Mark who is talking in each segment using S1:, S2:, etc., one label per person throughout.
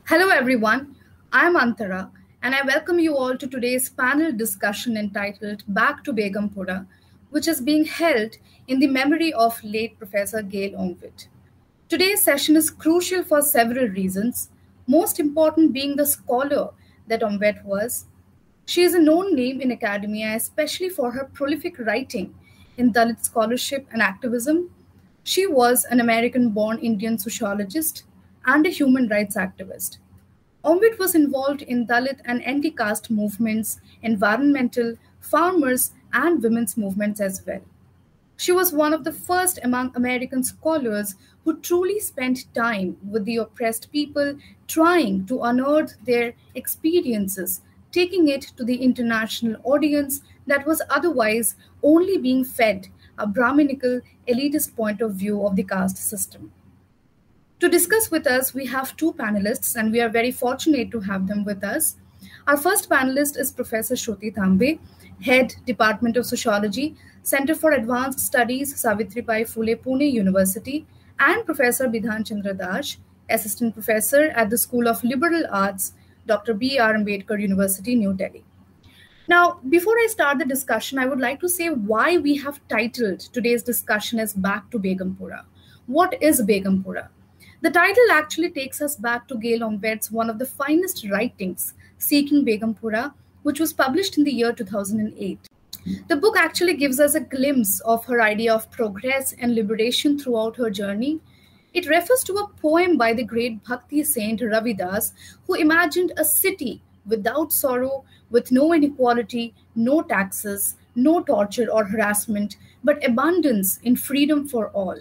S1: Hello everyone, I'm Antara and I welcome you all to today's panel discussion entitled Back to Begumpura, which is being held in the memory of late Professor Gail Omvedt. Today's session is crucial for several reasons, most important being the scholar that Omvedt was. She is a known name in academia, especially for her prolific writing in Dalit scholarship and activism. She was an American born Indian sociologist and a human rights activist. Omvedt was involved in Dalit and anti-caste movements, environmental, farmers, and women's movements as well. She was one of the first among American scholars who truly spent time with the oppressed people, trying to unearth their experiences, taking it to the international audience that was otherwise only being fed a Brahminical elitist point of view of the caste system. To discuss with us, we have two panelists, and we are very fortunate to have them with us. Our first panelist is Professor Shruti Tambe, Head, Department of Sociology, Center for Advanced Studies, Savitribai Phule, Pune University, and Professor Bidhan Chandra, Assistant Professor at the School of Liberal Arts, Dr. B.R. Ambedkar University, New Delhi. Now, before I start the discussion, I would like to say why we have titled today's discussion as Back to Begumpura. What is Begumpura? The title actually takes us back to Gail Omvedt's one of the finest writings, Seeking Begumpura, which was published in the year 2008. The book actually gives us a glimpse of her idea of progress and liberation throughout her journey. It refers to a poem by the great bhakti saint Ravidas, who imagined a city without sorrow, with no inequality, no taxes, no torture or harassment, but abundance in freedom for all.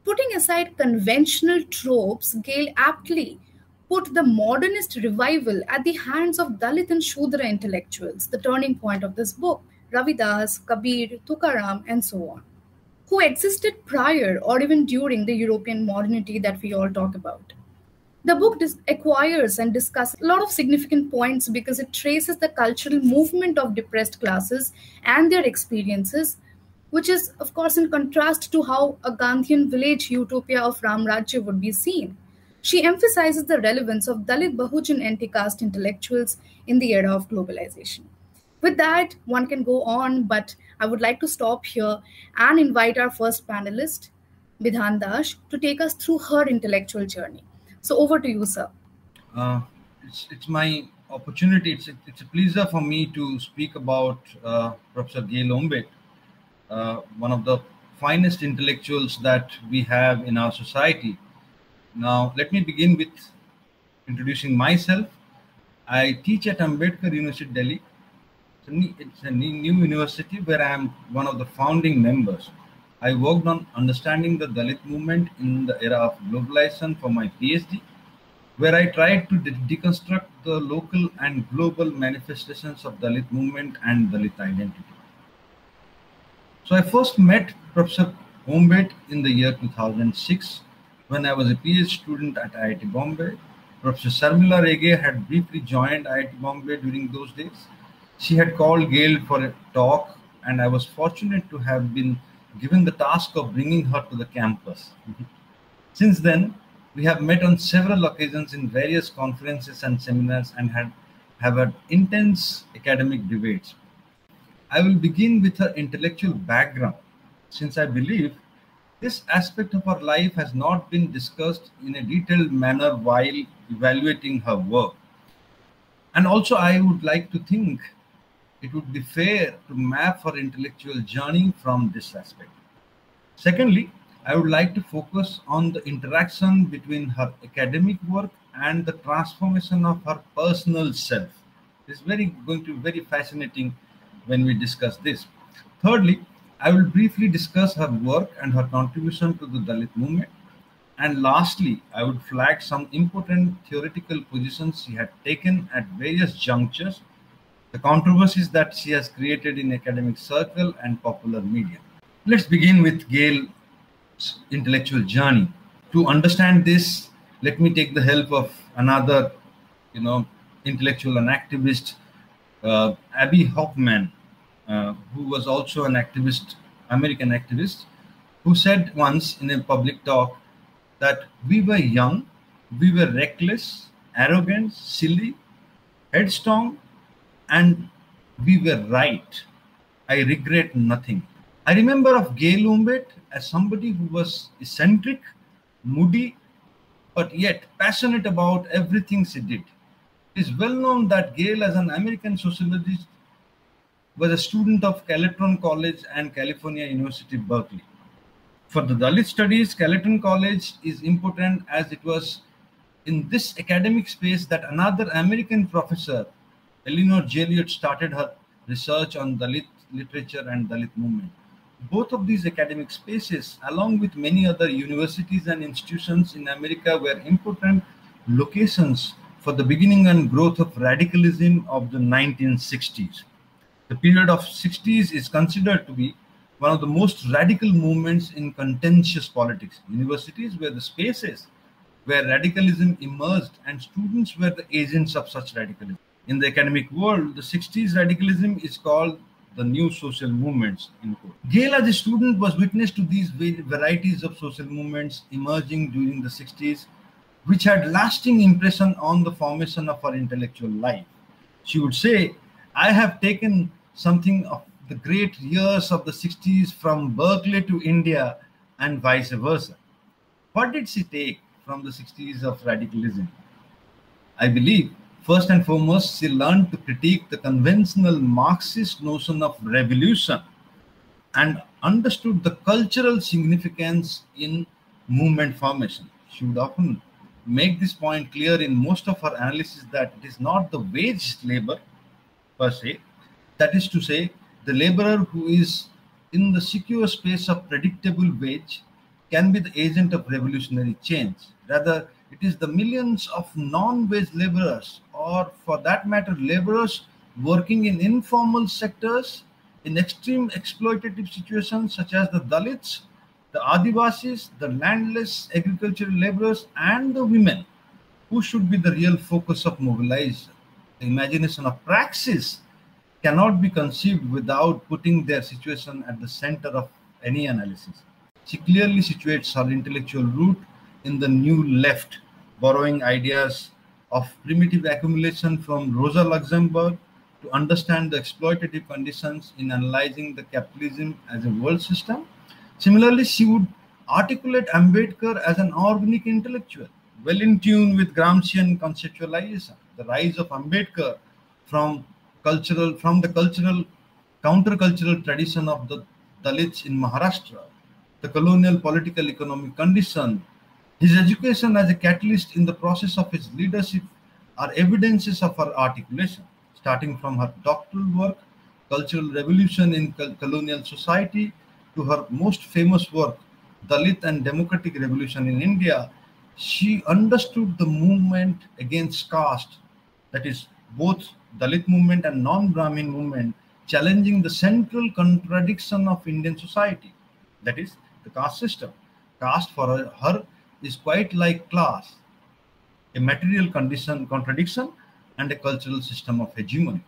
S1: Putting aside conventional tropes, Gail aptly put the modernist revival at the hands of Dalit and Shudra intellectuals, the turning point of this book, Ravidas, Kabir, Tukaram, and so on, who existed prior or even during the European modernity that we all talk about. The book acquires and discusses a lot of significant points because it traces the cultural movement of depressed classes and their experiences, which is, of course, in contrast to how a Gandhian village utopia of Ram Rajya would be seen. She emphasizes the relevance of Dalit Bahujan anti-caste intellectuals in the era of globalization. With that, one can go on, but I would like to stop here and invite our first panelist, Bidhan Dash, to take us through her intellectual journey. So over to you, sir.
S2: It's my opportunity. It's a pleasure for me to speak about Professor Gail Omvedt, one of the finest intellectuals that we have in our society. Now, let me begin with introducing myself. I teach at Ambedkar University, Delhi. It's a new university where I am one of the founding members. I worked on understanding the Dalit movement in the era of globalization for my PhD, where I tried to deconstruct the local and global manifestations of Dalit movement and Dalit identity. So I first met Professor Omvedt in the year 2006 when I was a PhD student at IIT Bombay. Professor Sarmila Rege had briefly joined IIT Bombay during those days. She had called Gail for a talk, and I was fortunate to have been given the task of bringing her to the campus. Since then, we have met on several occasions in various conferences and seminars and have had intense academic debates. I will begin with her intellectual background, since I believe this aspect of her life has not been discussed in a detailed manner while evaluating her work. And also, I would like to think it would be fair to map her intellectual journey from this aspect. Secondly, I would like to focus on the interaction between her academic work and the transformation of her personal self. It's going to be very fascinating when we discuss this. Thirdly, I will briefly discuss her work and her contribution to the Dalit movement. And lastly, I would flag some important theoretical positions she had taken at various junctures, the controversies that she has created in academic circle and popular media. Let's begin with Gail's intellectual journey. To understand this, let me take the help of another, intellectual and activist, Abby Hoffman, who was also an activist, American activist, who said once in a public talk that we were young, we were reckless, arrogant, silly, headstrong, and we were right. I regret nothing. I remember of Gail Omvedt as somebody who was eccentric, moody, but yet passionate about everything she did. It is well known that Gail, as an American sociologist, was a student of Carleton College and California University, Berkeley. For the Dalit studies, Carleton College is important as it was in this academic space that another American professor, Eleanor Joliot, started her research on Dalit literature and Dalit movement. Both of these academic spaces, along with many other universities and institutions in America, were important locations for the beginning and growth of radicalism of the 1960s. The period of 60s is considered to be one of the most radical movements in contentious politics. Universities were the spaces where radicalism emerged and students were the agents of such radicalism. In the academic world, the 60s radicalism is called the new social movements. Gail, as a student, was witness to these varieties of social movements emerging during the 60s, which had lasting impression on the formation of her intellectual life. She would say, I have taken something of the great years of the 60s from Berkeley to India and vice versa. What did she take from the 60s of radicalism? I believe, first and foremost, she learned to critique the conventional Marxist notion of revolution and understood the cultural significance in movement formation. She would often make this point clear in most of her analysis that it is not the wage labor per se, that is to say, the laborer who is in the secure space of predictable wage can be the agent of revolutionary change. Rather, it is the millions of non-wage laborers, or for that matter, laborers working in informal sectors in extreme exploitative situations such as the Dalits, the Adivasis, the landless agricultural laborers, and the women who should be the real focus of mobilization. The imagination of praxis cannot be conceived without putting their situation at the center of any analysis. She clearly situates her intellectual root in the new left, borrowing ideas of primitive accumulation from Rosa Luxemburg to understand the exploitative conditions in analyzing the capitalism as a world system. Similarly, she would articulate Ambedkar as an organic intellectual, well in tune with Gramscian conceptualization. The rise of Ambedkar from the countercultural tradition of the Dalits in Maharashtra, the colonial political economic condition, his education as a catalyst in the process of his leadership are evidences of her articulation, starting from her doctoral work, Cultural Revolution in Colonial Society, to her most famous work, Dalit and Democratic Revolution in India. She understood the movement against caste, that is, both Dalit movement and Non-Brahmin movement, challenging the central contradiction of Indian society, that is, the caste system. Caste for her is quite like class, a material contradiction and a cultural system of hegemony.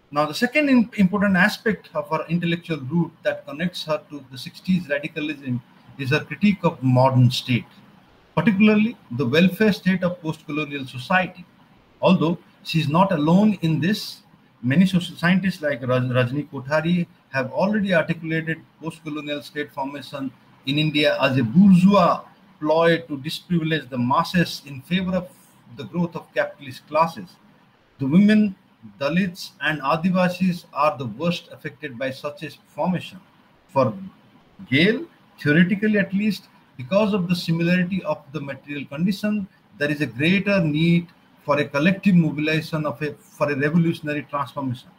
S2: Now, the second important aspect of her intellectual root that connects her to the 60s radicalism is her critique of modern state, particularly the welfare state of post-colonial society. Although she is not alone in this, many social scientists like Rajni Kothari have already articulated post-colonial state formation in India as a bourgeois ploy to disprivilege the masses in favor of the growth of capitalist classes. The women, Dalits, and Adivasis are the worst affected by such a formation. For Gail, theoretically at least, because of the similarity of the material condition, there is a greater need for a collective mobilization for a revolutionary transformation.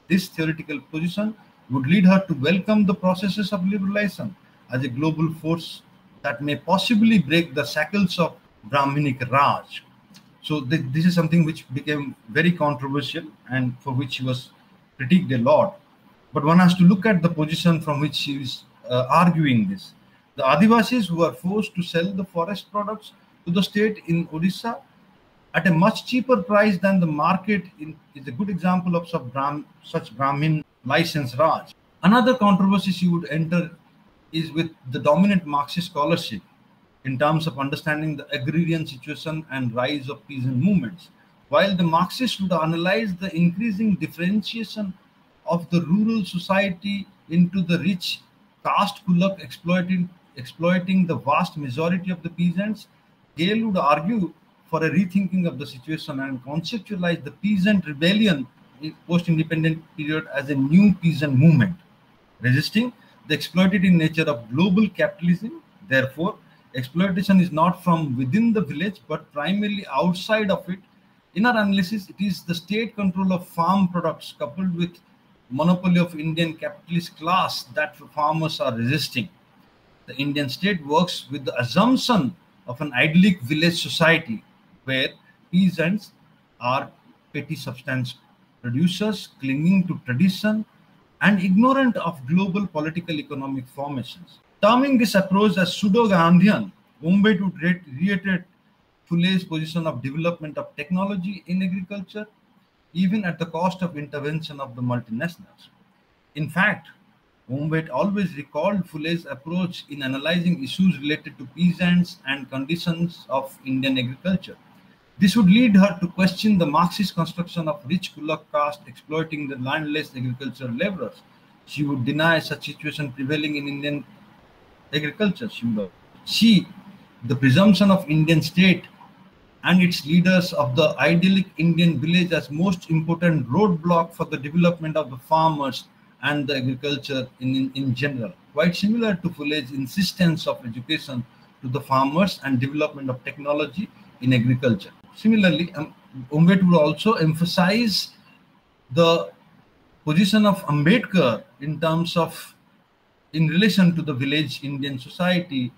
S2: This theoretical position would lead her to welcome the processes of liberalization as a global force that may possibly break the shackles of Brahminic Raj. So this is something which became very controversial and for which she was critiqued a lot. But one has to look at the position from which she is arguing this. The Adivasis who are forced to sell the forest products to the state in Odisha at a much cheaper price than the market is a good example of such Brahmin license Raj. Another controversy she would enter is with the dominant Marxist scholarship, in terms of understanding the agrarian situation and rise of peasant movements, while the Marxists would analyze the increasing differentiation of the rural society into the rich caste kulak exploiting the vast majority of the peasants. Gail would argue for a rethinking of the situation and conceptualize the peasant rebellion in post-independent period as a new peasant movement, resisting the exploitative nature of global capitalism. Therefore, exploitation is not from within the village, but primarily outside of it. In our analysis, it is the state control of farm products coupled with monopoly of Indian capitalist class that farmers are resisting. The Indian state works with the assumption of an idyllic village society where peasants are petty substance producers clinging to tradition and ignorant of global political economic formations. Terming this approach as pseudo-Gandhian, Omvedt would reiterate Phule's position of development of technology in agriculture, even at the cost of intervention of the multinationals. In fact, Omvedt always recalled Phule's approach in analyzing issues related to peasants and conditions of Indian agriculture. This would lead her to question the Marxist construction of rich Kulak caste exploiting the landless agricultural laborers. She would deny such situation prevailing in Indian agriculture. She would see the presumption of Indian state and its leaders of the idyllic Indian village as most important roadblock for the development of the farmers and the agriculture in general. Quite similar to Phule's insistence of education to the farmers and development of technology in agriculture. Similarly, Omvedt would also emphasize the position of Ambedkar in relation to the village Indian society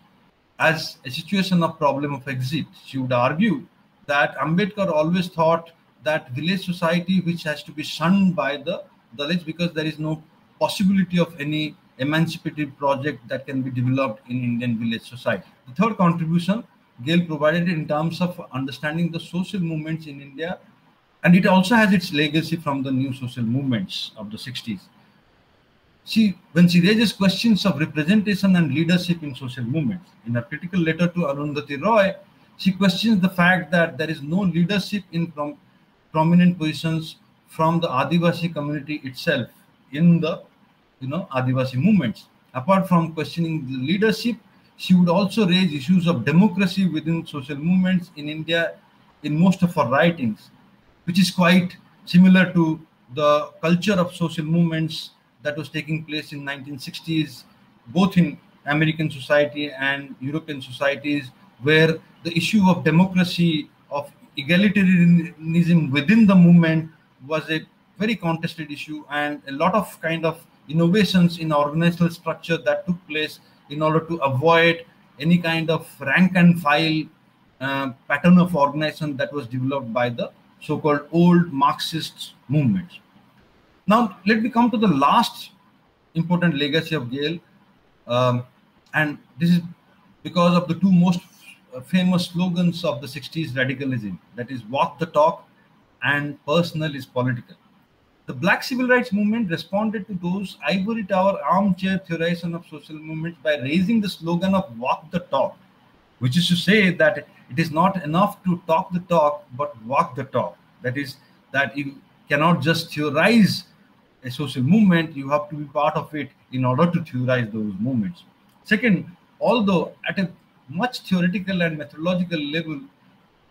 S2: as a situation of problem of exit. She would argue that Ambedkar always thought that village society which has to be shunned by the Dalits because there is no possibility of any emancipative project that can be developed in Indian village society. The third contribution Gail provided in terms of understanding the social movements in India, and it also has its legacy from the new social movements of the 60s. When she raises questions of representation and leadership in social movements, in her critical letter to Arundhati Roy, she questions the fact that there is no leadership in prominent positions from the Adivasi community itself in the Adivasi movements. Apart from questioning the leadership, she would also raise issues of democracy within social movements in India in most of her writings, which is quite similar to the culture of social movements that was taking place in 1960s, both in American society and European societies, where the issue of democracy, of egalitarianism within the movement was a very contested issue, and a lot of kind of innovations in organizational structure that took place in order to avoid any kind of rank and file pattern of organization that was developed by the so-called old Marxist movements. Now, let me come to the last important legacy of Gail, and this is because of the two most famous slogans of the 60s radicalism, that is walk the talk and personal is political. The Black Civil Rights Movement responded to those ivory tower armchair theorization of social movements by raising the slogan of walk the talk, which is to say that it is not enough to talk the talk, but walk the talk. That is, that you cannot just theorize a social movement, you have to be part of it in order to theorize those movements. Second, although at a much theoretical and methodological level,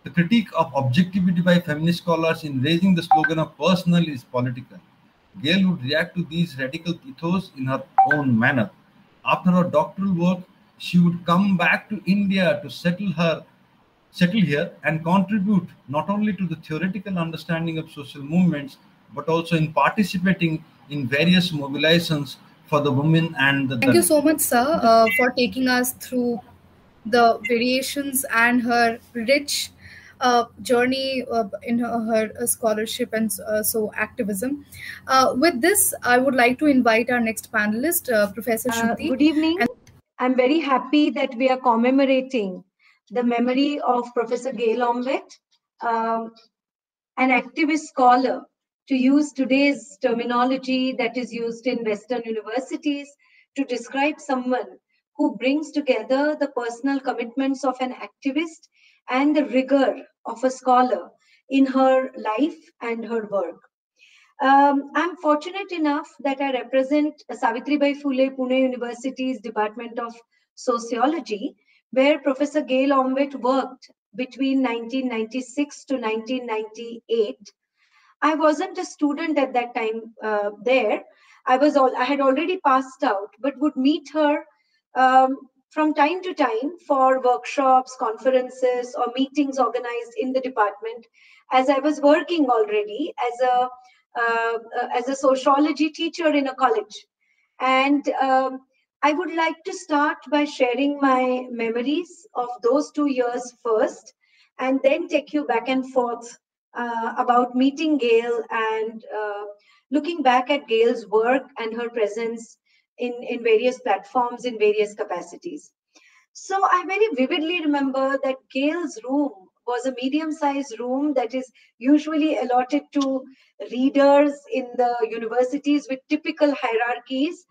S2: the critique of objectivity by feminist scholars in raising the slogan of personal is political, Gail would react to these radical ethos in her own manner. After her doctoral work, she would come back to India to settle here and contribute not only to the theoretical understanding of social movements, but also in participating in various mobilizations for the women and the
S1: Thank you
S2: Dalit.
S1: so much, sir, for taking us through the variations and her rich journey in her scholarship and so activism. With this, I would like to invite our next panelist, Professor Shruti.
S3: Good evening. I'm very happy that we are commemorating the memory of Professor Gail Omvedt, an activist scholar, to use today's terminology that is used in Western universities to describe someone who brings together the personal commitments of an activist and the rigor of a scholar in her life and her work. I'm fortunate enough that I represent Savitribai Phule Pune University's Department of Sociology, where Professor Gail Omvedt worked between 1996 to 1998. I wasn't a student at that time there. I had already passed out, but would meet her from time to time for workshops, conferences, or meetings organized in the department, as I was working already as a sociology teacher in a college. And I would like to start by sharing my memories of those 2 years first, and then take you back and forth about meeting Gail and looking back at Gail's work and her presence in various platforms in various capacities. So I very vividly remember that Gail's room was a medium-sized room that is usually allotted to readers in the universities with typical hierarchies.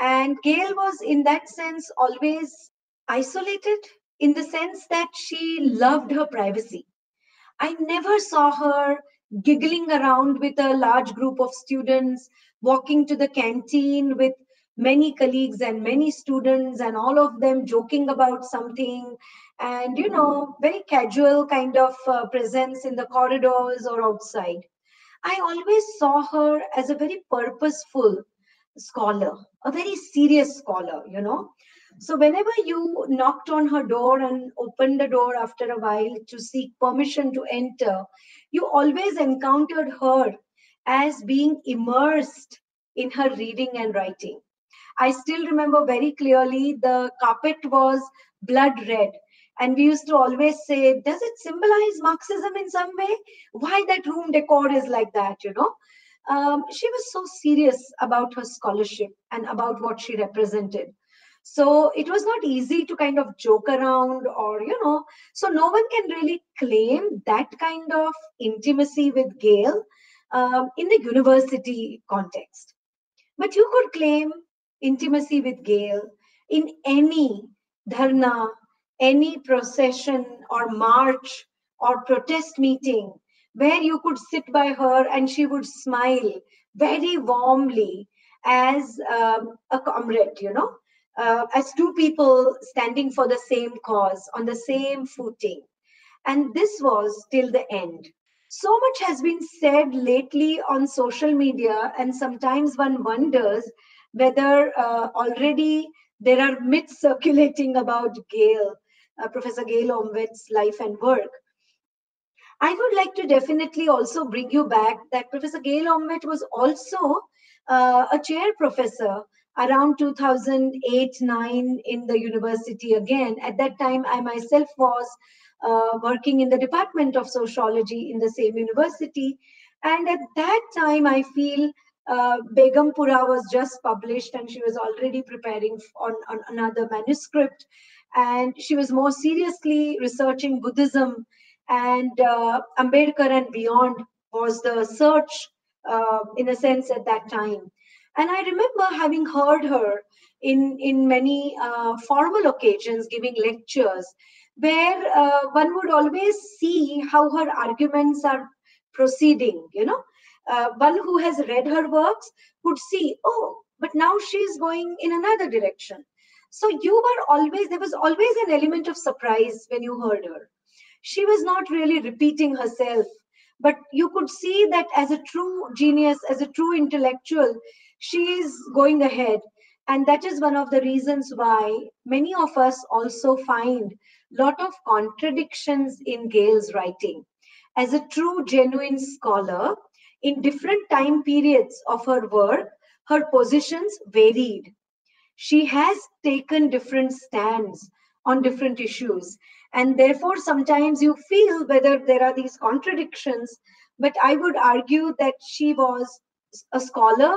S3: And Gail was, in that sense, always isolated, in the sense that she loved her privacy. I never saw her giggling around with a large group of students, walking to the canteen with many colleagues and many students, and all of them joking about something, and, very casual kind of presence in the corridors or outside. I always saw her as a very purposeful scholar, a very serious scholar. So whenever you knocked on her door and opened the door after a while to seek permission to enter, you always encountered her as being immersed in her reading and writing. I still remember very clearly the carpet was blood red. And we used to always say, does it symbolize Marxism in some way? Why that room decor is like that, She was so serious about her scholarship and about what she represented. So it was not easy to kind of joke around or, so no one can really claim that kind of intimacy with Gail in the university context. But you could claim intimacy with Gail in any dharna, any procession or march or protest meeting where you could sit by her and she would smile very warmly as a comrade, as two people standing for the same cause on the same footing. And this was till the end. So much has been said lately on social media, and sometimes one wonders whether already there are myths circulating about Gail, Professor Gail Omvedt's life and work. I would like to definitely also bring you back that Professor Gail Omvedt was also a chair professor around 2008-9 in the university again. At that time, I myself was working in the Department of Sociology in the same university. And at that time, I feel Begumpura was just published and she was already preparing on another manuscript. And she was more seriously researching Buddhism, and Ambedkar and beyond was the search in a sense at that time. And I remember having heard her in many formal occasions giving lectures where one would always see how her arguments are proceeding, one who has read her works would see, oh, but now she's going in another direction. So there was always an element of surprise when you heard her. She was not really repeating herself, but you could see that as a true genius, as a true intellectual, she is going ahead. And that is one of the reasons why many of us also find a lot of contradictions in Gail's writing. As a true, genuine scholar, in different time periods of her work, her positions varied. She has taken different stands on different issues. And therefore, sometimes you feel whether there are these contradictions, but I would argue that she was a scholar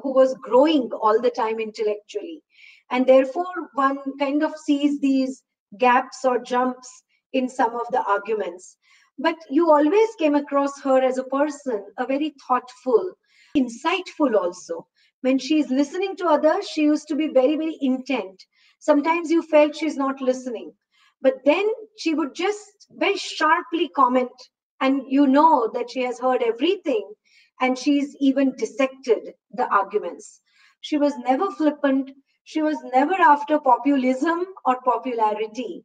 S3: who was growing all the time intellectually. And therefore, one kind of sees these gaps or jumps in some of the arguments. But you always came across her as a person, a very thoughtful, insightful also. When she's listening to others, she used to be very, very intent. Sometimes you felt she's not listening. But then she would just very sharply comment, and you know that she has heard everything, and she's even dissected the arguments. She was never flippant. She was never after populism or popularity.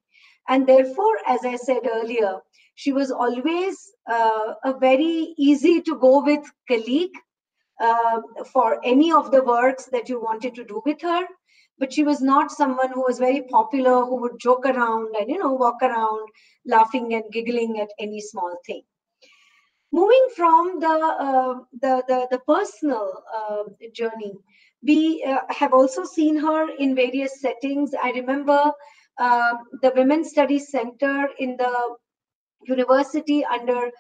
S3: And therefore, as I said earlier, she was always a very easy to go with colleague for any of the works that you wanted to do with her. But she was not someone who was very popular, who would joke around and, walk around laughing and giggling at any small thing. Moving from the personal journey, we have also seen her in various settings. I remember the Women's Studies Center in the university under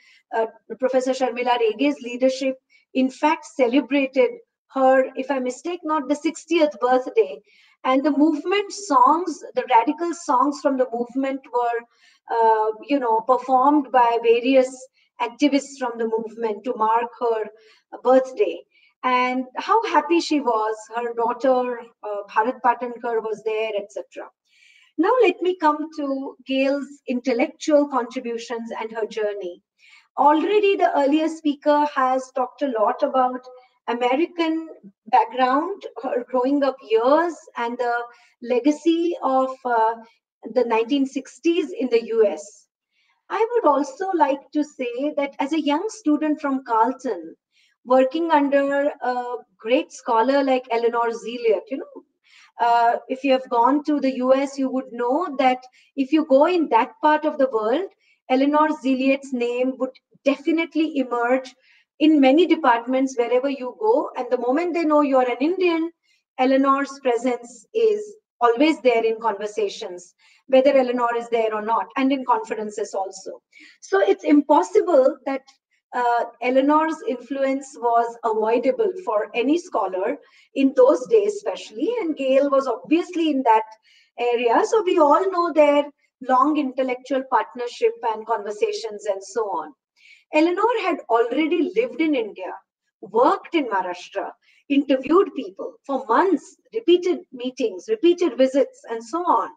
S3: Professor Sharmila Rege's leadership, in fact, celebrated her, if I mistake not, the 60th birthday. And the movement songs, the radical songs from the movement were, performed by various activists from the movement to mark her birthday. And how happy she was. Her daughter, Bharat Patankar, was there, etc. Now let me come to Gail's intellectual contributions and her journey. Already the earlier speaker has talked a lot about American background, her growing up years, and the legacy of the 1960s in the US. I would also like to say that as a young student from Carleton, working under a great scholar like Eleanor Zeliot, if you have gone to the US, you would know that if you go in that part of the world, Eleanor Zeliot's name would definitely emerge in many departments wherever you go. And the moment they know you're an Indian, Eleanor's presence is always there in conversations, whether Eleanor is there or not, and in conferences also. So it's impossible that Eleanor's influence was avoidable for any scholar in those days, especially, and Gail was obviously in that area. So we all know their long intellectual partnership and conversations and so on. Eleanor had already lived in India, worked in Maharashtra, interviewed people for months, repeated meetings, repeated visits, and so on,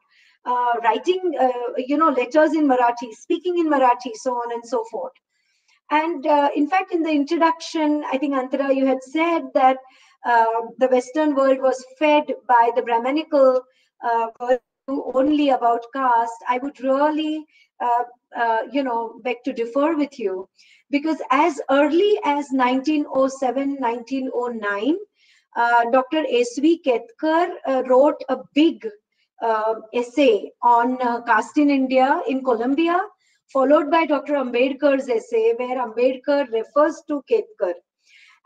S3: writing, letters in Marathi, speaking in Marathi, so on and so forth. And in fact, in the introduction, I think, Antara, you had said that the Western world was fed by the Brahmanical worldview only about caste. I would really, beg to differ with you, because as early as 1907, 1909, Dr. S.V. Ketkar wrote a big essay on caste in India in Columbia, followed by Dr. Ambedkar's essay, where Ambedkar refers to Ketkar.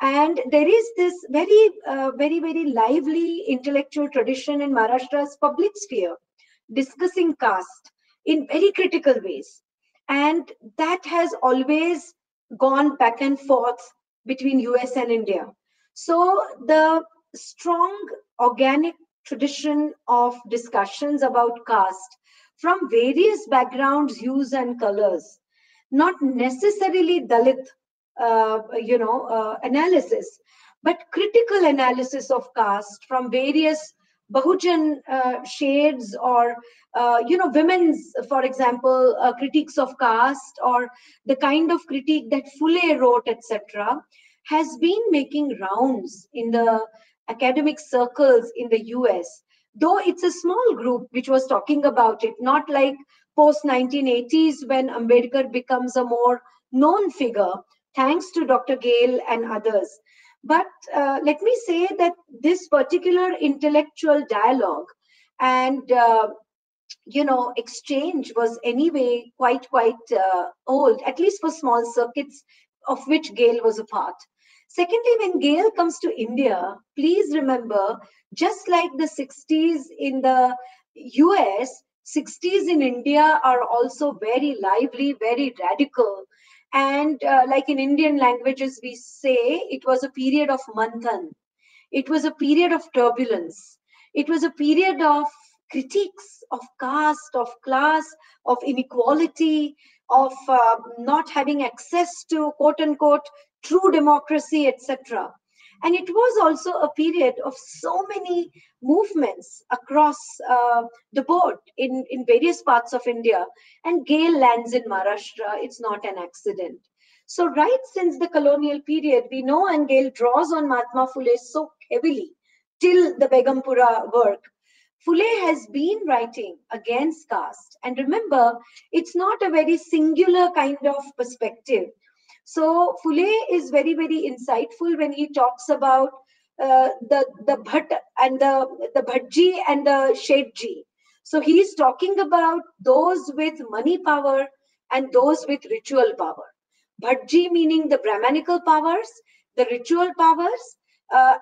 S3: And there is this very, very lively intellectual tradition in Maharashtra's public sphere, discussing caste in very critical ways. And that has always gone back and forth between US and India. So the strong organic tradition of discussions about caste from various backgrounds, hues, and colors, not necessarily Dalit, analysis, but critical analysis of caste from various Bahujan shades, or, women's, for example, critiques of caste, or the kind of critique that Phule wrote, etc., has been making rounds in the academic circles in the US. Though it's a small group which was talking about it, not like post-1980s when Ambedkar becomes a more known figure, thanks to Dr. Gail and others. But let me say that this particular intellectual dialogue and, exchange was anyway quite old, at least for small circuits of which Gail was a part. Secondly, when Gail comes to India, please remember, just like the 60s in the US, 60s in India are also very lively, very radical. And like in Indian languages, we say it was a period of manthan. It was a period of turbulence. It was a period of critiques of caste, of class, of inequality, of not having access to quote unquote true democracy, etc. And it was also a period of so many movements across the board in various parts of India. And Gail lands in Maharashtra. It's not an accident. So right since the colonial period, we know, and Gail draws on Mahatma Phule so heavily till the Begumpura work. Phule has been writing against caste. And remember, it's not a very singular kind of perspective. So Phule is very, very insightful when he talks about the Bhat and the Bhatji and the Shethji. So he's talking about those with money power and those with ritual power. Bhatji meaning the Brahmanical powers, the ritual powers,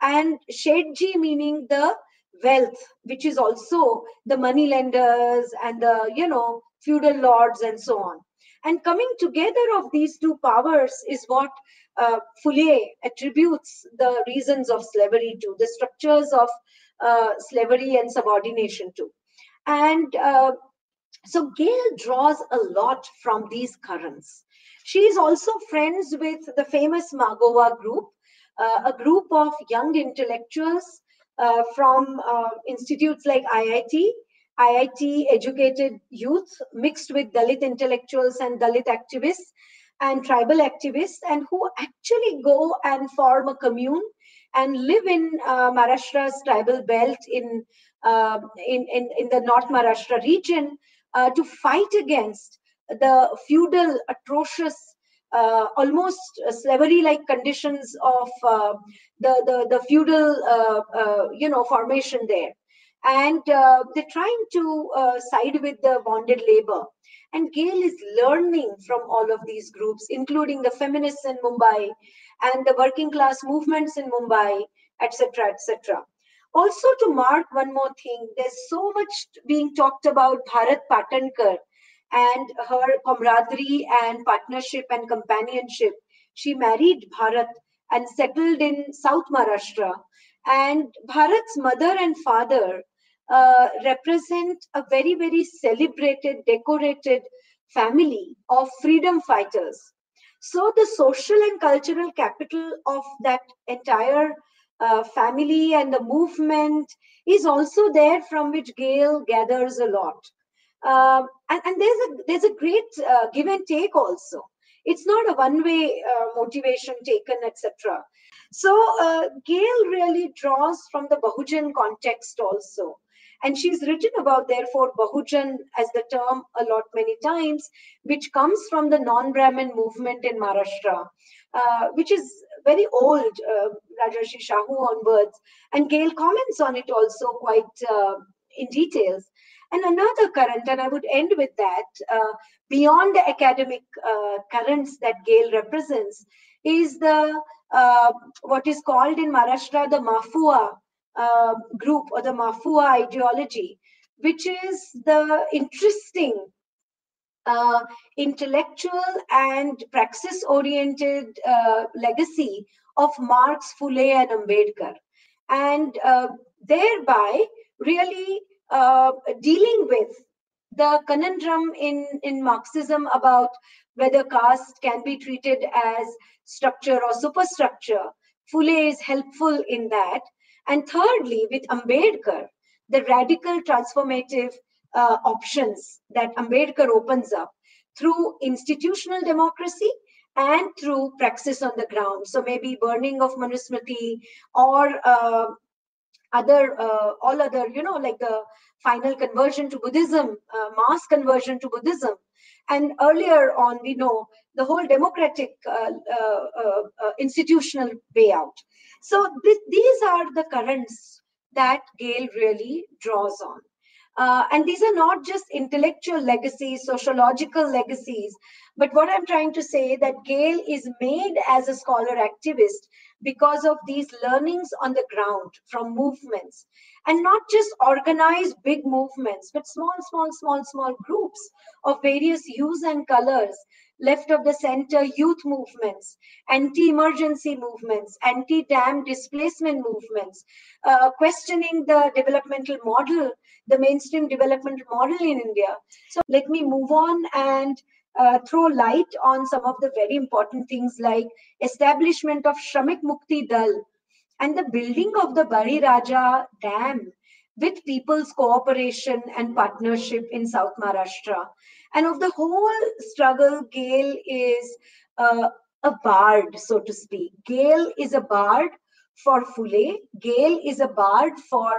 S3: and Shethji meaning the wealth, which is also the money lenders and the feudal lords and so on. And coming together of these two powers is what Phule attributes the reasons of slavery to, the structures of slavery and subordination to. And so Gail draws a lot from these currents. She is also friends with the famous Magowa group, a group of young intellectuals from institutes like IIT educated youth mixed with Dalit intellectuals and Dalit activists and tribal activists, and who actually go and form a commune and live in Maharashtra's tribal belt in the North Maharashtra region to fight against the feudal, atrocious, almost slavery-like conditions of the feudal, formation there. And they're trying to side with the bonded labor. And Gail is learning from all of these groups, including the feminists in Mumbai and the working class movements in Mumbai, etc., etc. Also, to mark one more thing, there's so much being talked about Bharat Patankar and her camaraderie and partnership and companionship. She married Bharat and settled in South Maharashtra. And Bharat's mother and father represent a very, very celebrated, decorated family of freedom fighters. So the social and cultural capital of that entire family and the movement is also there, from which Gail gathers a lot. And there's a great give and take also. It's not a one-way motivation taken, etc. So Gail really draws from the Bahujan context also. And she's written about, therefore, Bahujan as the term a lot many times, which comes from the non-Brahman movement in Maharashtra, which is very old, Rajarshi Shahu onwards. And Gail comments on it also quite in details. And another current, and I would end with that, beyond the academic currents that Gail represents, is the what is called in Maharashtra the Mafua group, or the Mafua ideology, which is the interesting intellectual and praxis-oriented legacy of Marx, Phule, and Ambedkar, and thereby really dealing with the conundrum in Marxism about whether caste can be treated as structure or superstructure. Phule is helpful in that. And thirdly, with Ambedkar, the radical transformative options that Ambedkar opens up through institutional democracy and through praxis on the ground. So maybe burning of Manusmriti or all other, like the final conversion to Buddhism, mass conversion to Buddhism. And earlier on, we know the whole democratic institutional way out. So these are the currents that Gail really draws on. And these are not just intellectual legacies, sociological legacies, but what I'm trying to say that Gail is made as a scholar activist because of these learnings on the ground from movements, and not just organized big movements, but small groups of various hues and colors, left of the center youth movements, anti-emergency movements, anti-dam displacement movements, questioning the developmental model, the mainstream development model in India. So let me move on and throw light on some of the very important things like establishment of Shramik Mukti Dal, and the building of the Bari Raja Dam with people's cooperation and partnership in South Maharashtra. And of the whole struggle, Gail is a bard, so to speak. Gail is a bard for Phule. Gail is a bard for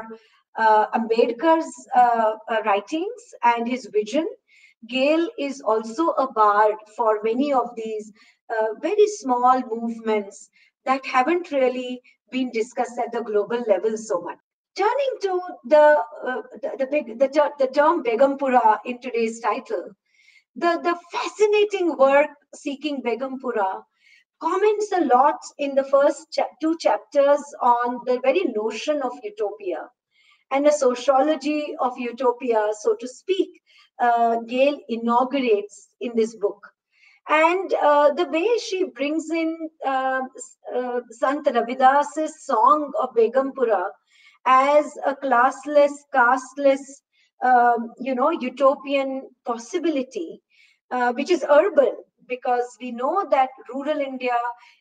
S3: Ambedkar's writings and his vision. Gail is also a bard for many of these very small movements that haven't really been discussed at the global level so much. Turning to the term Begumpura in today's title, the fascinating work Seeking Begumpura comments a lot in the first two chapters on the very notion of utopia and a sociology of utopia, so to speak. Gail inaugurates in this book. And the way she brings in Sant Ravidas's song of Begumpura as a classless, casteless, utopian possibility, which is urban, because we know that rural India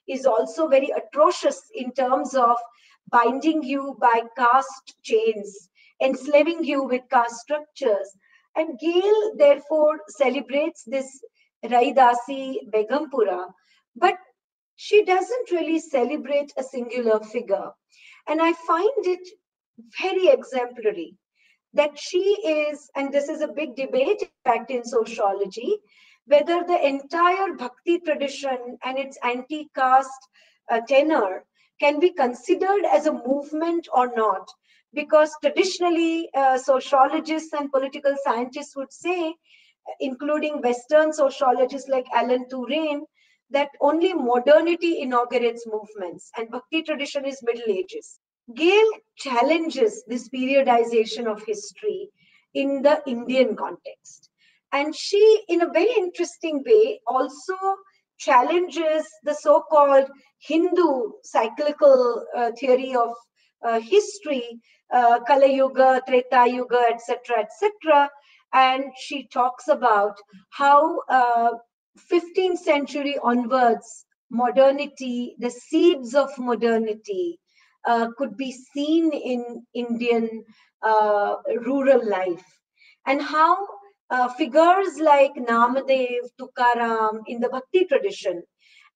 S3: is also very atrocious in terms of binding you by caste chains, enslaving you with caste structures. And Gail, therefore, celebrates this Raidasi Begumpura, but she doesn't really celebrate a singular figure. And I find it very exemplary that she is, and this is a big debate, in fact, in sociology, whether the entire bhakti tradition and its anti-caste tenor can be considered as a movement or not. Because traditionally, sociologists and political scientists would say, including Western sociologists like Alan Turing, that only modernity inaugurates movements and bhakti tradition is Middle Ages. Gail challenges this periodization of history in the Indian context. And she, in a very interesting way, also challenges the so-called Hindu cyclical theory of history, Kala Yuga, Treta Yuga, etc., etc. And she talks about how 15th century onwards, modernity, the seeds of modernity could be seen in Indian rural life, and how figures like Ramdev, Tukaram in the Bhakti tradition,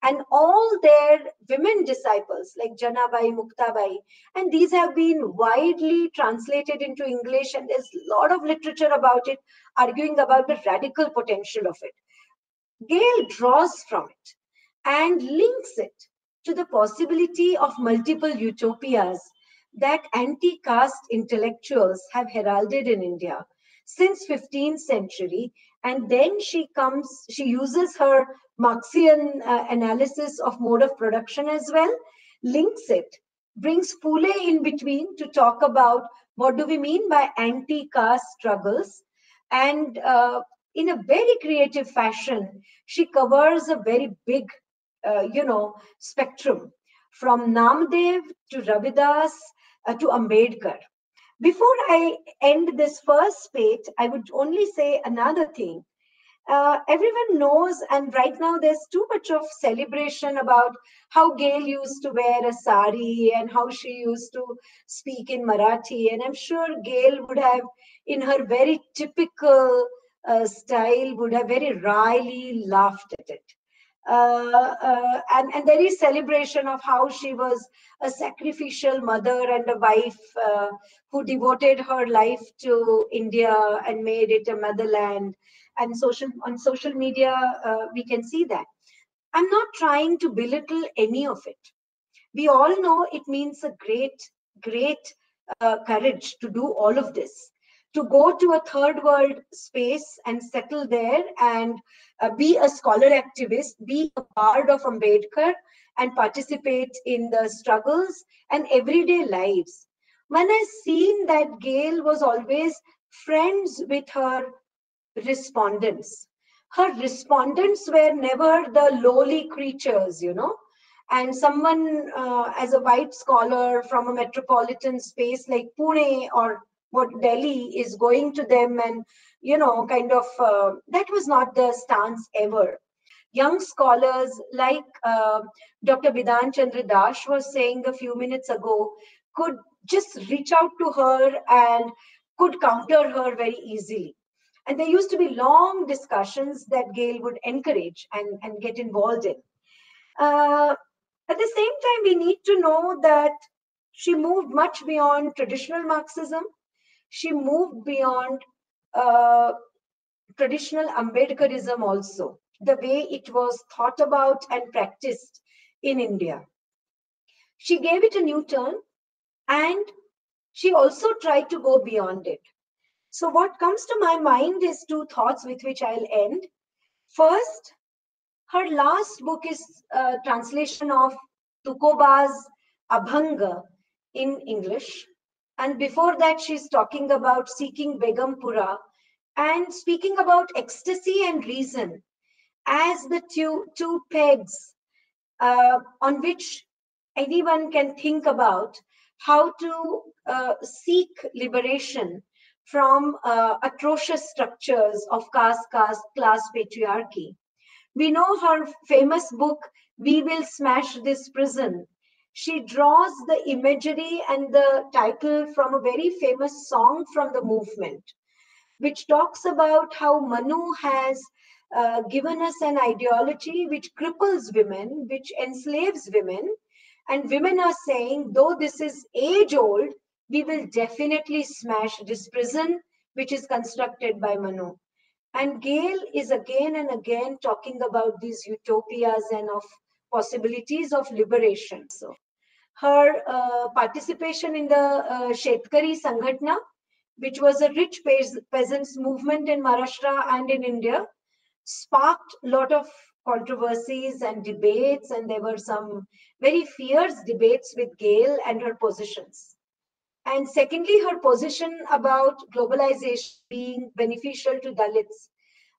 S3: and all their women disciples like Janabai, Muktabai, and these have been widely translated into English, and there's a lot of literature about it, arguing about the radical potential of it. Gail draws from it and links it to the possibility of multiple utopias that anti-caste intellectuals have heralded in India since 15th century. And then she uses her Marxian analysis of mode of production as well, links it, brings Phule in between to talk about what do we mean by anti-caste struggles. And in a very creative fashion, she covers a very big, spectrum from Ramdev to Ravidas to Ambedkar. Before I end this first spate, I would only say another thing. Everyone knows, and right now there's too much of celebration about how Gail used to wear a sari and how she used to speak in Marathi. And I'm sure Gail would have, in her very typical style, would have very wryly laughed at it. And there is celebration of how she was a sacrificial mother and a wife who devoted her life to India and made it a motherland. And on social media, we can see that. I'm not trying to belittle any of it. We all know it means a great courage to do all of this, to go to a third world space and settle there and be a scholar activist, be a part of Ambedkar and participate in the struggles and everyday lives. One has seen that Gail was always friends with her respondents. Her respondents were never the lowly creatures, and someone as a white scholar from a metropolitan space like Pune or what Delhi is going to them and, that was not the stance ever. young scholars like Dr. Bidhan Chandra was saying a few minutes ago could just reach out to her and could counter her very easily. And there used to be long discussions that Gail would encourage and get involved in. At the same time, we need to know that she moved much beyond traditional Marxism. She moved beyond traditional Ambedkarism also, the way it was thought about and practiced in India. She gave it a new turn, and she also tried to go beyond it. So what comes to my mind is two thoughts with which I'll end. First, her last book is a translation of Tukaram's Abhanga in English. And before that, she's talking about seeking Begumpura and speaking about ecstasy and reason as the two pegs on which anyone can think about how to seek liberation from atrocious structures of caste, class patriarchy. We know her famous book, We Will Smash This Prison. She draws the imagery and the title from a very famous song from the movement, which talks about how Manu has given us an ideology which cripples women, which enslaves women. And women are saying, though this is age old, we will definitely smash this prison, which is constructed by Manu. And Gail is again and again talking about these utopias and of possibilities of liberation. So her participation in the Shetkari Sanghatna, which was a rich peasants movement in Maharashtra and in India, sparked a lot of controversies and debates, and there were some very fierce debates with Gail and her positions. And secondly, her position about globalization being beneficial to Dalits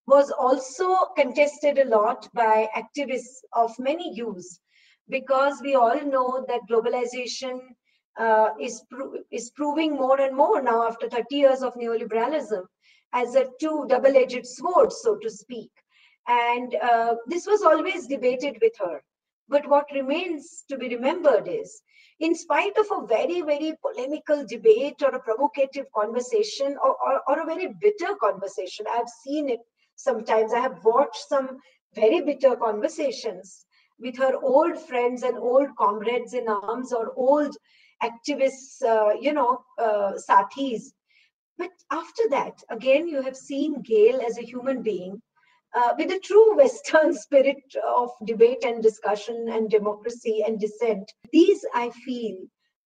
S3: was also contested a lot by activists of many hues, because we all know that globalization is proving more and more now after 30 years of neoliberalism as a two double-edged sword, so to speak. And this was always debated with her. But what remains to be remembered is, in spite of a very, very polemical debate or a provocative conversation or a very bitter conversation, I've seen it sometimes. I have watched some very bitter conversations with her old friends and old comrades in arms or old activists, sathis. But after that, again, you have seen Gail as a human being with a true Western spirit of debate and discussion and democracy and dissent. These, I feel,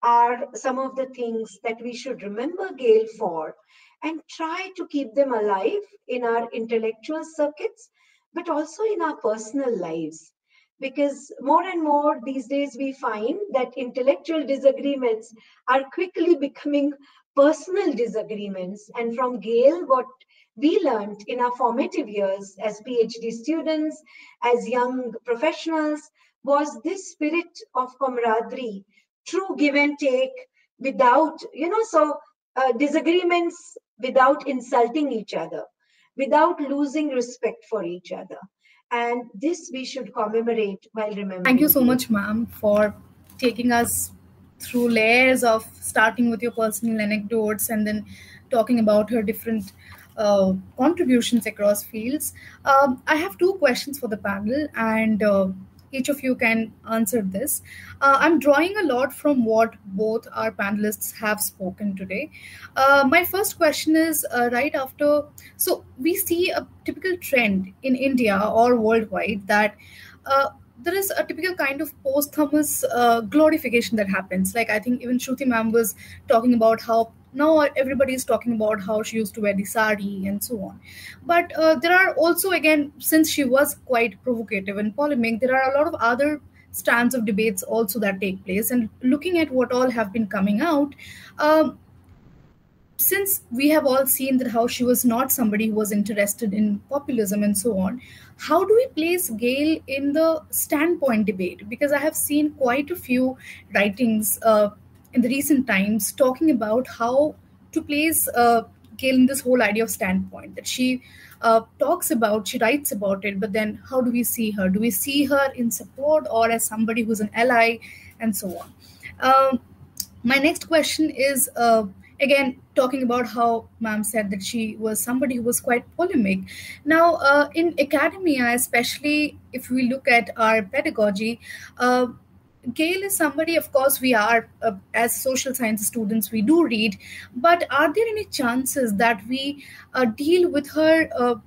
S3: are some of the things that we should remember Gail for and try to keep them alive in our intellectual circuits, but also in our personal lives. Because more and more these days we find that intellectual disagreements are quickly becoming personal disagreements. And from Gail, what we learned in our formative years as PhD students, as young professionals, was this spirit of camaraderie, true give and take, without, disagreements without insulting each other, without losing respect for each other. And this we should commemorate while remembering.
S1: Thank you so much, ma'am, for taking us through layers of starting with your personal anecdotes and then talking about her different contributions across fields. I have two questions for the panel, and each of you can answer this. I'm drawing a lot from what both our panelists have spoken today. My first question is right after, so we see a typical trend in India or worldwide that there is a typical kind of posthumous glorification that happens. Like I think even Shruti ma'am was talking about how now everybody is talking about how she used to wear the sari and so on. But there are also, again, since she was quite provocative and polemic, there are a lot of other strands of debates also that take place. And looking at what all have been coming out, since we have all seen that how she was not somebody who was interested in populism and so on, how do we place Gail in the standpoint debate? Because I have seen quite a few writings in the recent times talking about how to place Gail in this whole idea of standpoint that she she writes about it, but then how do we see her? Do we see her in support or as somebody who's an ally, and so on? My next question is again talking about how ma'am said that she was somebody who was quite polemic. Now, in academia, especially if we look at our pedagogy, Gail is somebody, of course, we are, as social science students, we do read, but are there any chances that we deal with her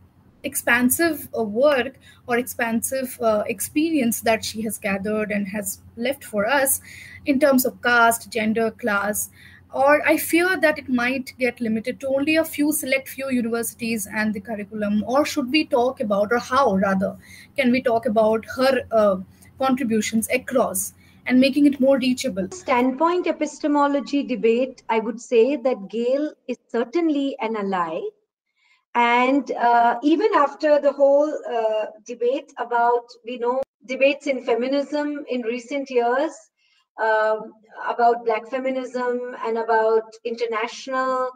S1: expansive work or expansive experience that she has gathered and has left for us in terms of caste, gender, class? Or I fear that it might get limited to only a few select few universities and the curriculum. Or should we talk about, or how rather, can we talk about her contributions across and making it more reachable?
S3: Standpoint epistemology debate, I would say that Gail is certainly an ally. And even after the whole debate about, we know, debates in feminism in recent years, about Black feminism and about international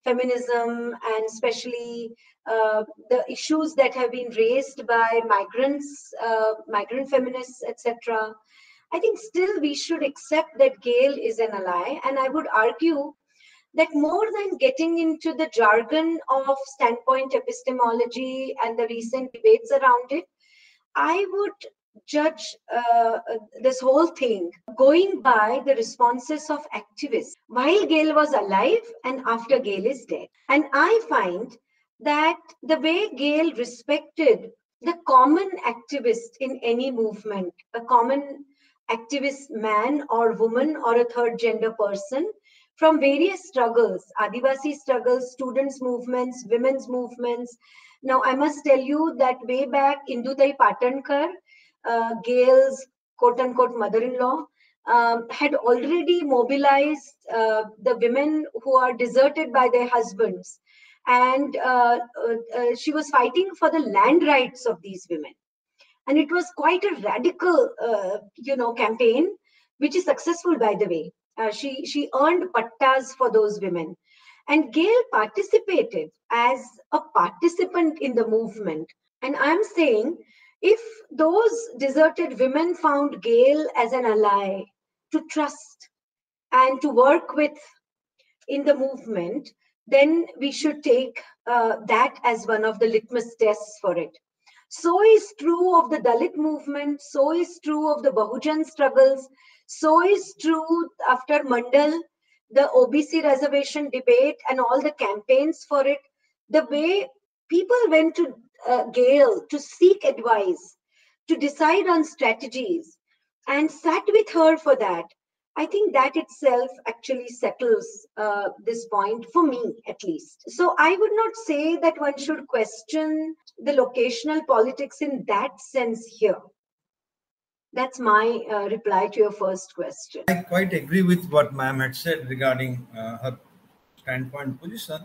S3: feminism, and especially the issues that have been raised by migrants, migrant feminists, etc. I think still we should accept that Gail is an ally. And I would argue that more than getting into the jargon of standpoint epistemology and the recent debates around it, I would judge this whole thing going by the responses of activists while Gail was alive and after Gail is dead. And I find that the way Gail respected the common activist in any movement, a common activist man or woman or a third gender person, from various struggles, Adivasi struggles, students' movements, women's movements. Now, I must tell you that way back, Indudai Patankar, Gail's quote-unquote mother-in-law, had already mobilized the women who are deserted by their husbands. And she was fighting for the land rights of these women. And it was quite a radical, campaign, which is successful, by the way. She earned pattas for those women. And Gail participated as a participant in the movement. And I'm saying, if those deserted women found Gail as an ally to trust and to work with in the movement, then we should take that as one of the litmus tests for it. So is true of the Dalit movement, so is true of the Bahujan struggles, so is true after Mandal, the OBC reservation debate and all the campaigns for it. The way people went to Gail to seek advice, to decide on strategies, and sat with her for that, I think that itself actually settles this point, for me at least. So I would not say that one should question the locational politics in that sense here. That's my reply to your first question.
S2: I quite agree with what ma'am had said regarding her standpoint position.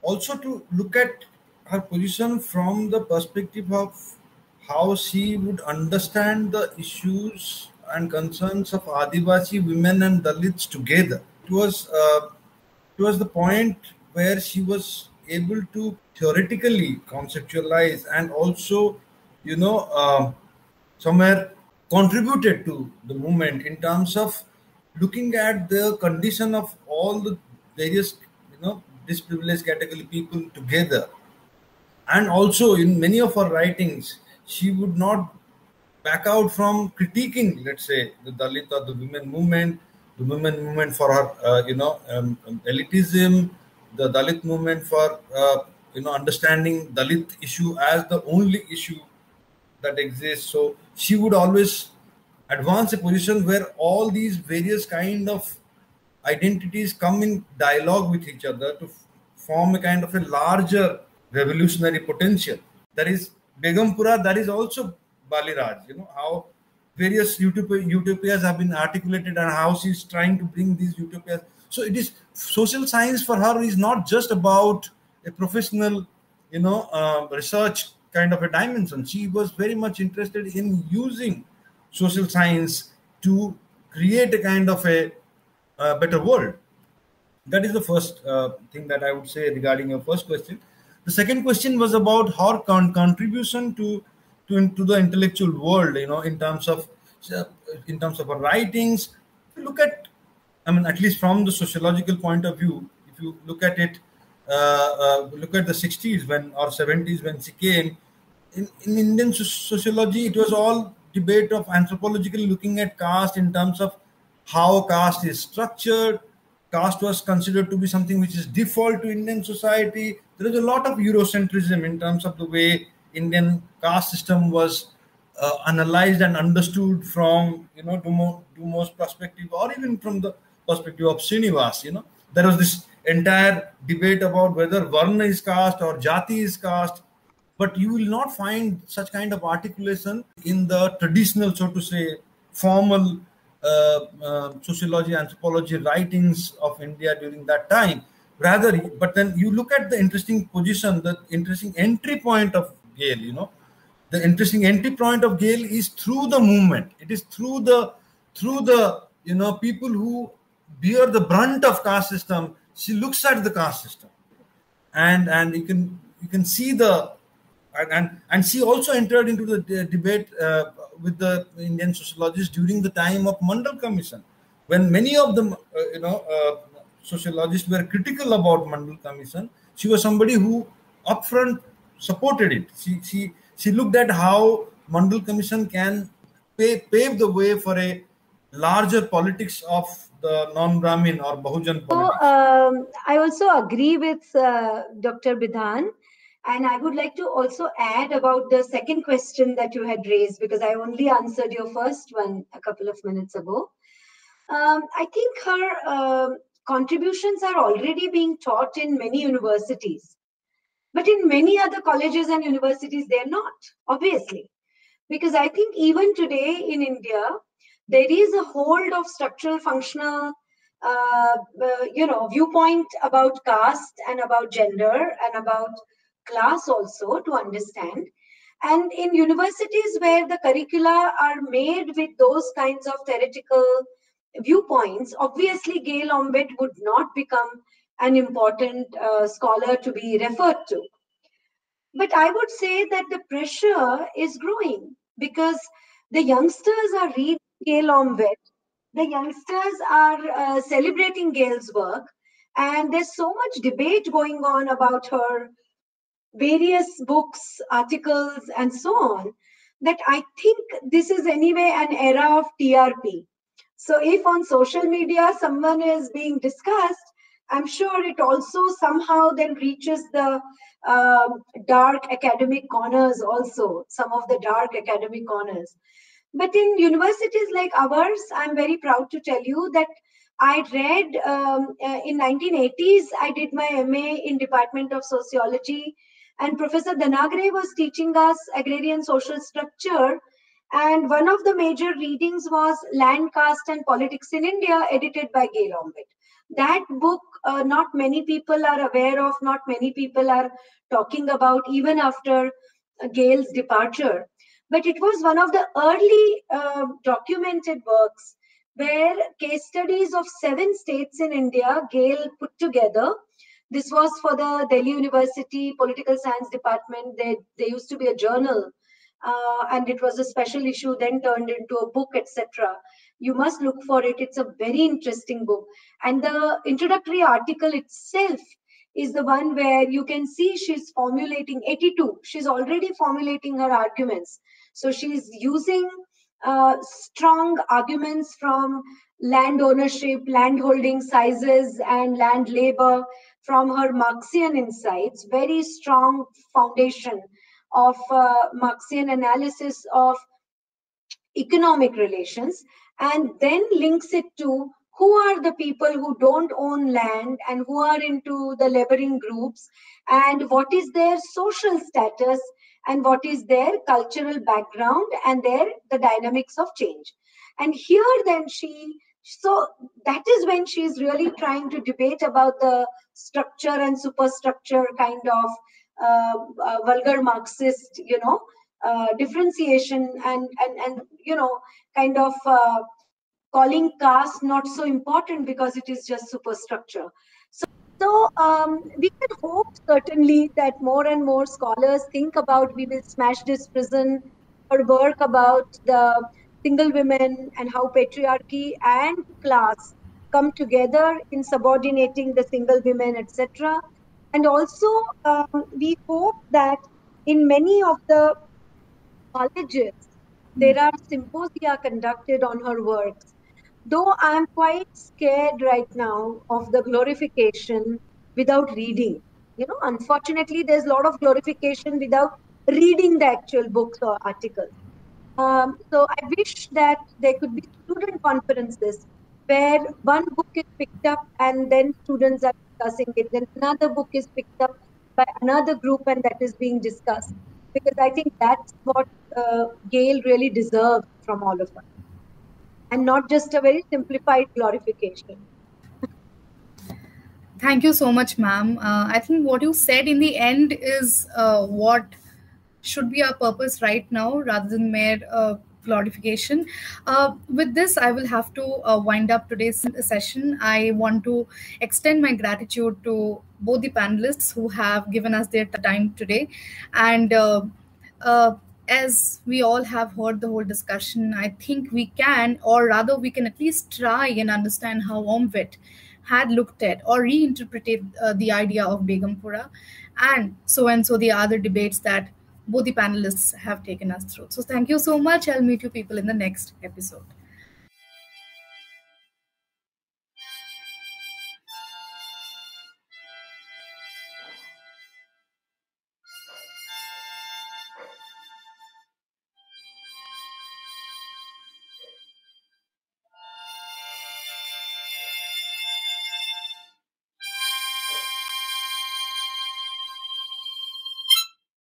S2: Also, to look at her position from the perspective of how she would understand the issues and concerns of Adivasi women and Dalits together. It was the point where she was able to theoretically conceptualize and also, somewhere contributed to the movement in terms of looking at the condition of all the various, disprivileged category people together. And also in many of her writings, she would not back out from critiquing, let's say, the Dalit or the women movement for her, elitism, the Dalit movement for, understanding Dalit issue as the only issue that exists. So she would always advance a position where all these various kind of identities come in dialogue with each other to form a kind of a larger revolutionary potential. That is Begumpura, that is also Baliraj, how various utopias have been articulated and how she's trying to bring these utopias. So it is, social science for her is not just about a professional, research kind of a dimension. She was very much interested in using social science to create a kind of a better world. That is the first thing that I would say regarding your first question. The second question was about her contribution to the intellectual world, uh, in terms of her writings. If you look at, I mean, at least from the sociological point of view, if you look at it, look at the 60s when or 70s when she came in Indian sociology, it was all debate of anthropologically looking at caste in terms of how caste is structured. Caste was considered to be something which is default to Indian society. There is a lot of Eurocentrism in terms of the way Indian caste system was analyzed and understood from Dumo's perspective, or even from the perspective of Srinivas. There was this entire debate about whether Varna is caste or Jati is caste, but you will not find such kind of articulation in the traditional, so to say, formal sociology, anthropology writings of India during that time. Rather, but then you look at the interesting position, the interesting entry point of Gale. The interesting entry point of Gale is through the movement. It is through the people who bear the brunt of caste system. She looks at the caste system, and you can see the and she also entered into the debate with the Indian sociologists during the time of Mandal Commission, when many of them sociologists were critical about Mandal Commission. She was somebody who upfront supported it. She looked at how Mandal Commission can pave the way for a larger politics of the non-Brahmin or Bahujan
S3: So
S2: politics.
S3: I also agree with Dr. Bidhan. And I would like to also add about the second question that you had raised, because I only answered your first one a couple of minutes ago. I think her contributions are already being taught in many universities. But in many other colleges and universities, they're not, obviously. Because I think even today in India, there is a hold of structural functional viewpoint about caste and about gender and about class also to understand. And in universities where the curricula are made with those kinds of theoretical viewpoints, obviously Gail Omvedt would not become an important scholar to be referred to. But I would say that the pressure is growing because the youngsters are reading Gail Omvedt. The youngsters are celebrating Gail's work, and there's so much debate going on about her various books, articles, and so on, that I think this is anyway an era of TRP. So if on social media someone is being discussed, I'm sure it also somehow then reaches the dark academic corners also, some of the dark academic corners. But in universities like ours, I'm very proud to tell you that I read in 1980s, I did my MA in Department of Sociology, and Professor Danagre was teaching us agrarian social structure. And one of the major readings was Land, Caste and Politics in India, edited by Gail Omvedt. That book, not many people are aware of, not many people are talking about, even after Gail's departure. But it was one of the early documented works where case studies of 7 states in India, Gail put together. This was for the Delhi University Political Science Department. There used to be a journal, and it was a special issue, then turned into a book, etc. You must look for it. It's a very interesting book. And the introductory article itself is the one where you can see she's formulating 82. She's already formulating her arguments. So she's using strong arguments from land ownership, land holding sizes, and land labor from her Marxian insights, very strong foundation of Marxian analysis of economic relations, and then links it to who are the people who don't own land and who are into the laboring groups, and what is their social status and what is their cultural background and the dynamics of change. And here then so that is when she's really trying to debate about the structure and superstructure kind of vulgar Marxist, differentiation and kind of calling caste not so important because it is just superstructure. So we can hope certainly that more and more scholars think about we will smash this prison, or work about the single women and how patriarchy and class come together in subordinating the single women, etc. And also we hope that in many of the colleges there are symposia conducted on her works. Though I am quite scared right now of the glorification without reading. Unfortunately, there's a lot of glorification without reading the actual books or articles. So I wish that there could be student conferences where one book is picked up and then students are discussing it. Then another book is picked up by another group and that is being discussed. Because I think that's what Gail really deserves from all of us. And not just a very simplified glorification.
S1: Thank you so much, ma'am. I think what you said in the end is what should be our purpose right now, rather than mere glorification. With this, I will have to wind up today's session. I want to extend my gratitude to both the panelists who have given us their time today. And as we all have heard the whole discussion, I think we can, or rather we can at least try and understand how Omvedt had looked at or reinterpreted the idea of Begumpura, and so the other debates that both the panelists have taken us through. So thank you so much. I'll meet you people in the next episode.